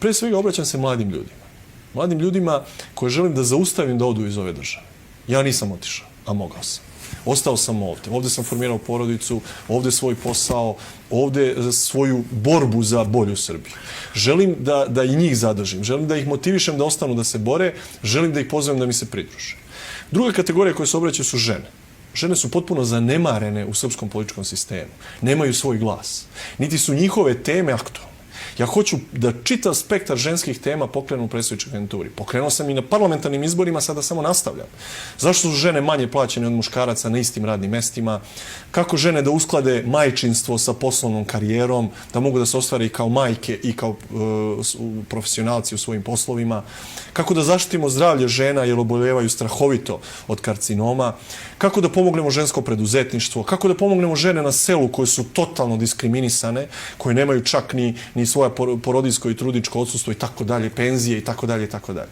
Pre svega obraćam se mladim ljudima. Mladim ljudima koje želim da zaustavim da odu iz ove države. Ja nisam otišao, a mogao sam. Ostao sam ovde. Ovde sam formirao porodicu, ovde svoj posao, ovde svoju borbu za bolju Srbiju. Želim da i njih zadržim, želim da ih motivišem da ostanu da se bore, želim da ih pozovem da mi se pridruže. Druga kategorija koja se obraćaju su žene. Žene su potpuno zanemarene u srpskom političkom sistemu. Nemaju svoj glas. Niti su njihove teme aktualne. Ja hoću da čitav spektar ženskih tema pokrenu u predsedničkoj kandidатuri. Pokrenuo sam i na parlamentarnim izborima, sada samo nastavljam. Zašto su žene manje plaćene od muškaraca na istim radnim mestima? Kako žene da usklade majčinstvo sa poslovnom karijerom, da mogu da se ostvare i kao majke i kao profesionalci u svojim poslovima? Kako da zaštitimo zdravlje žena jer oboljevaju strahovito od karcinoma? Kako da pomognemo žensko preduzetništvo? Kako da pomognemo žene na selu koje su totalno diskriminisane, koje nemaju čak ni svoje porodiljsko i trudničko odsustvo i tako dalje, penzije i tako dalje i tako dalje.